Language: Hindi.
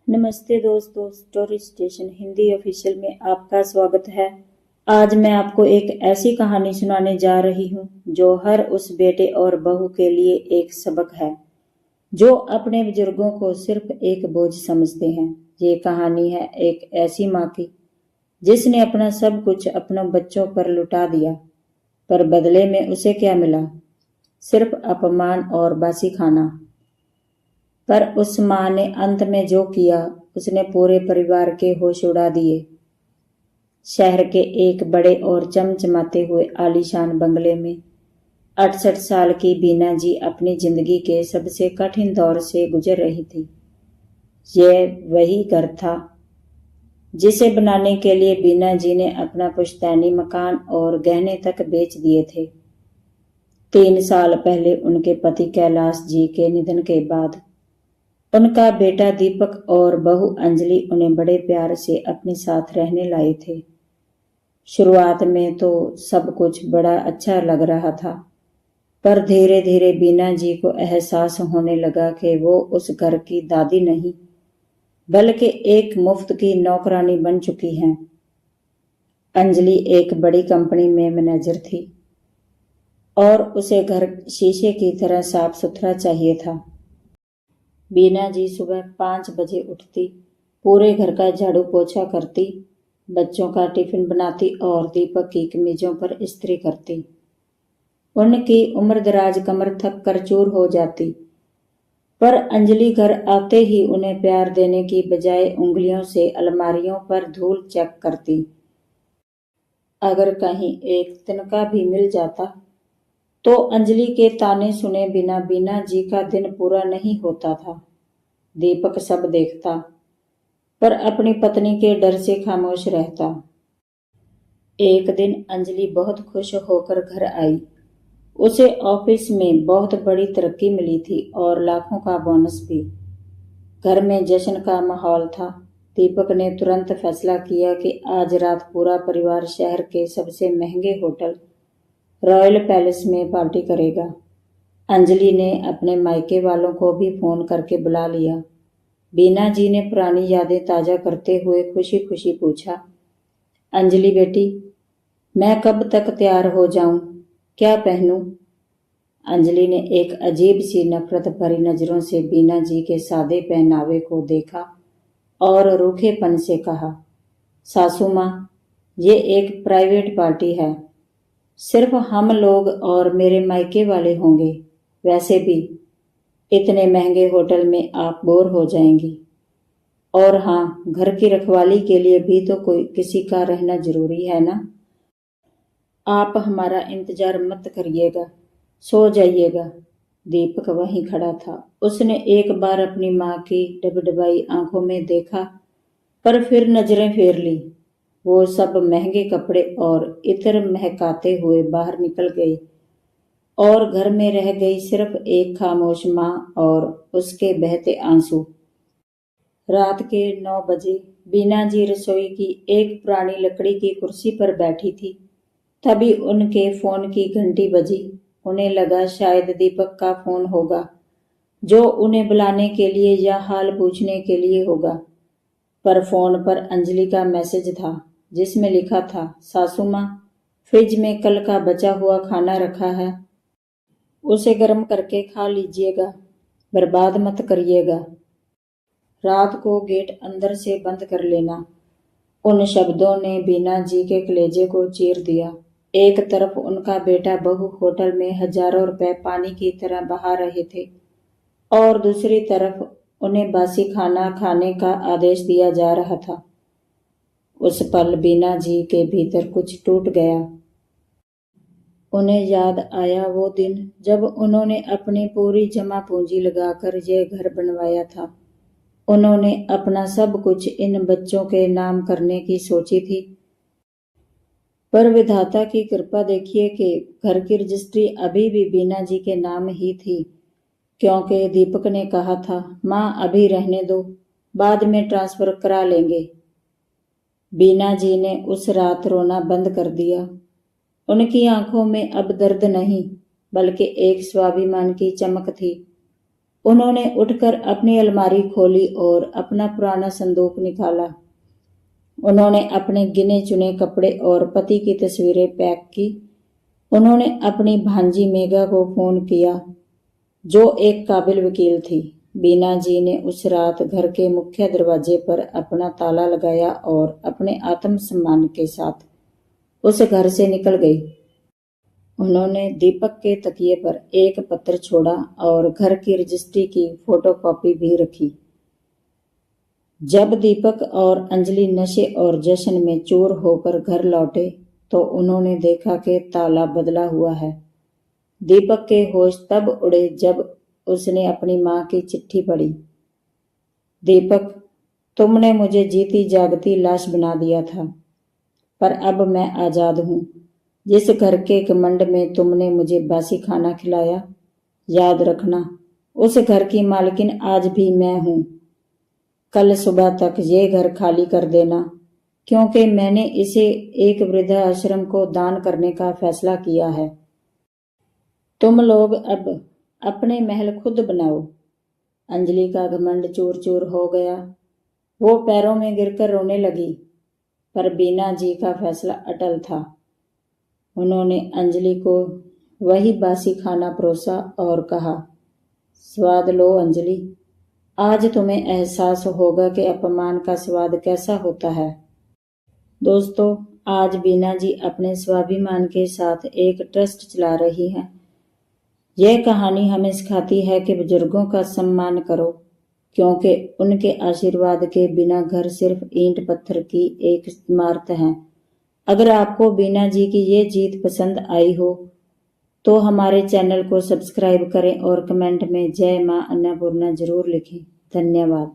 नमस्ते दोस्तों, स्टोरी स्टेशन हिंदी ऑफिशियल में आपका स्वागत है। आज मैं आपको एक ऐसी कहानी सुनाने जा रही हूँ जो हर उस बेटे और बहू के लिए एक सबक है जो अपने बुजुर्गों को सिर्फ एक बोझ समझते हैं। ये कहानी है एक ऐसी माँ की जिसने अपना सब कुछ अपनों बच्चों पर लुटा दिया, पर बदले में उसे क्या मिला? सिर्फ अपमान और बासी खाना। पर उस माँ ने अंत में जो किया, उसने पूरे परिवार के होश उड़ा दिए। शहर के एक बड़े और चमचमाते हुए आलीशान बंगले में 68 साल की बीना जी अपनी जिंदगी के सबसे कठिन दौर से गुजर रही थी। यह वही घर था जिसे बनाने के लिए बीना जी ने अपना पुश्तैनी मकान और गहने तक बेच दिए थे। 3 साल पहले उनके पति कैलाश जी के निधन के बाद उनका बेटा दीपक और बहू अंजलि उन्हें बड़े प्यार से अपने साथ रहने लाए थे। शुरुआत में तो सब कुछ बड़ा अच्छा लग रहा था, पर धीरे धीरे बीना जी को एहसास होने लगा कि वो उस घर की दादी नहीं बल्कि एक मुफ्त की नौकरानी बन चुकी हैं। अंजलि एक बड़ी कंपनी में मैनेजर थी और उसे घर शीशे की तरह साफ सुथरा चाहिए था। बीना जी सुबह 5 बजे उठती, पूरे घर का झाड़ू पोछा करती, बच्चों का टिफिन बनाती और दीपक की कमीजों पर इस्त्री करती। उनकी उम्रदराज कमर थक कर चूर हो जाती, पर अंजलि घर आते ही उन्हें प्यार देने की बजाय उंगलियों से अलमारियों पर धूल चेक करती। अगर कहीं एक तिनका भी मिल जाता तो अंजलि के ताने सुने बिना बीना जी का दिन पूरा नहीं होता था। दीपक सब देखता, पर अपनी पत्नी के डर से खामोश रहता। एक दिन अंजलि बहुत खुश होकर घर आई। उसे ऑफिस में बहुत बड़ी तरक्की मिली थी और लाखों का बोनस भी। घर में जश्न का माहौल था। दीपक ने तुरंत फैसला किया कि आज रात पूरा परिवार शहर के सबसे महंगे होटल रॉयल पैलेस में पार्टी करेगा। अंजलि ने अपने मायके वालों को भी फोन करके बुला लिया। बीना जी ने पुरानी यादें ताजा करते हुए खुशी खुशी पूछा, अंजलि बेटी, मैं कब तक तैयार हो जाऊं? क्या पहनूं? अंजलि ने एक अजीब सी नफरत भरी नजरों से बीना जी के सादे पहनावे को देखा और रूखेपन से कहा, सासू माँ, ये एक प्राइवेट पार्टी है, सिर्फ हम लोग और मेरे मायके वाले होंगे। वैसे भी इतने महंगे होटल में आप बोर हो जाएंगी। और हाँ, घर की रखवाली के लिए भी तो कोई किसी का रहना जरूरी है ना। आप हमारा इंतजार मत करिएगा, सो जाइएगा। दीपक वहीं खड़ा था। उसने एक बार अपनी माँ की डबडबाई आंखों में देखा, पर फिर नजरें फेर ली। वो सब महंगे कपड़े और इत्र महकाते हुए बाहर निकल गई और घर में रह गई सिर्फ एक खामोश माँ और उसके बहते आंसू। रात के 9 बजे बीना जी रसोई की एक पुरानी लकड़ी की कुर्सी पर बैठी थी। तभी उनके फोन की घंटी बजी। उन्हें लगा शायद दीपक का फोन होगा, जो उन्हें बुलाने के लिए या हाल पूछने के लिए होगा। पर फोन पर अंजलि का मैसेज था जिसमें लिखा था, सासू माँ, फ्रिज में कल का बचा हुआ खाना रखा है, उसे गर्म करके खा लीजिएगा, बर्बाद मत करिएगा। रात को गेट अंदर से बंद कर लेना। उन शब्दों ने बीना जी के कलेजे को चीर दिया। एक तरफ उनका बेटा बहू होटल में हजारों रुपए पानी की तरह बहा रहे थे और दूसरी तरफ उन्हें बासी खाना खाने का आदेश दिया जा रहा था। उस पल बीना जी के भीतर कुछ टूट गया। उन्हें याद आया वो दिन जब उन्होंने अपनी पूरी जमा पूंजी लगाकर यह घर बनवाया था। उन्होंने अपना सब कुछ इन बच्चों के नाम करने की सोची थी, पर विधाता की कृपा देखिए कि घर की रजिस्ट्री अभी भी बीना जी के नाम ही थी, क्योंकि दीपक ने कहा था, माँ अभी रहने दो, बाद में ट्रांसफर करा लेंगे। बीना जी ने उस रात रोना बंद कर दिया। उनकी आंखों में अब दर्द नहीं, बल्कि एक स्वाभिमान की चमक थी। उन्होंने उठकर अपनी अलमारी खोली और अपना पुराना संदूक निकाला। उन्होंने अपने गिने चुने कपड़े और पति की तस्वीरें पैक की। उन्होंने अपनी भांजी मेघा को फोन किया, जो एक काबिल वकील थी। बीना जी ने उस रात घर के मुख्य दरवाजे पर अपना ताला लगाया और अपने आत्मसम्मान के साथ उस घर से निकल गई। उन्होंने दीपक के तकिए पर एक पत्र छोड़ा और घर की रजिस्ट्री की फोटोकॉपी भी रखी। जब दीपक और अंजलि नशे और जश्न में चूर होकर घर लौटे तो उन्होंने देखा कि ताला बदला हुआ है। दीपक के होश तब उड़े जब उसने अपनी माँ की चिट्ठी पढ़ी। दीपक, तुमने मुझे जीती जागती लाश बना दिया था, पर अब मैं आजाद हूँ। जिस घर के घमंड में तुमने मुझे बासी खाना खिलाया, याद रखना उस घर की मालकिन आज भी मैं हूँ। कल सुबह तक ये घर खाली कर देना, क्योंकि मैंने इसे एक वृद्धाश्रम को दान करने का फैसला किया है। तुम लोग अब अपने महल खुद बनाओ। अंजलि का घमंड चूर चूर हो गया। वो पैरों में गिरकर रोने लगी, पर बीना जी का फैसला अटल था। उन्होंने अंजलि को वही बासी खाना परोसा और कहा, स्वाद लो अंजलि, आज तुम्हें एहसास होगा कि अपमान का स्वाद कैसा होता है। दोस्तों, आज बीना जी अपने स्वाभिमान के साथ एक ट्रस्ट चला रही हैं। यह कहानी हमें सिखाती है कि बुजुर्गों का सम्मान करो, क्योंकि उनके आशीर्वाद के बिना घर सिर्फ ईंट पत्थर की एक इमारत है। अगर आपको बीना जी की ये जीत पसंद आई हो तो हमारे चैनल को सब्सक्राइब करें और कमेंट में जय मां अन्नपूर्णा जरूर लिखें। धन्यवाद।